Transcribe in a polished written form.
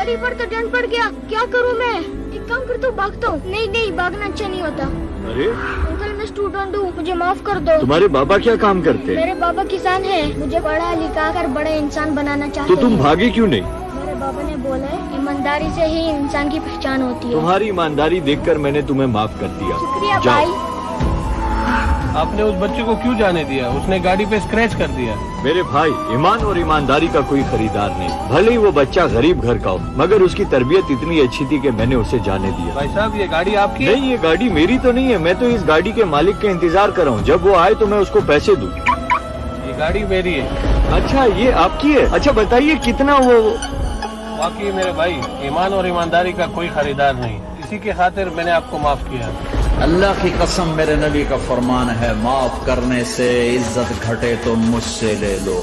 गाड़ी पर तो दंड पड़ गया, क्या करूँ मैं? एक काम करता हूँ, भागता हूँ। नहीं, भागना अच्छा नहीं होता। अरे अंकल मैं स्टूडेंट हूँ, मुझे माफ कर दो। तुम्हारे बाबा क्या काम करते हैं? मेरे बाबा किसान है, मुझे पढ़ा लिखा कर बड़े इंसान बनाना चाहते तो तुम हैं। भागे क्यों नहीं? मेरे बाबा ने बोला है ईमानदारी से ही इंसान की पहचान होती है। तुम्हारी ईमानदारी देखकर मैंने तुम्हें माफ कर दिया। शुक्रिया जाओ। भाई। आपने उस बच्चे को क्यों जाने दिया? उसने गाड़ी पे स्क्रैच कर दिया। मेरे भाई, ईमान और ईमानदारी का कोई खरीदार नहीं। भले ही वो बच्चा गरीब घर का हो, मगर उसकी तरबियत इतनी अच्छी थी कि मैंने उसे जाने दिया। भाई साहब ये गाड़ी आपकी है? नहीं, ये गाड़ी मेरी तो नहीं है। मैं तो इस गाड़ी के मालिक का इंतजार कर रहा हूँ, जब वो आए तो मैं उसको पैसे दूँ। ये गाड़ी मेरी है। अच्छा, ये आपकी है? अच्छा बताइए कितना वो? बाकी मेरे भाई, ईमान और ईमानदारी का कोई खरीदार नहीं, इसी के खातिर मैंने आपको माफ किया। अल्लाह की कसम, मेरे नबी का फरमान है, माफ करने से इज्जत घटे तो मुझसे ले लो।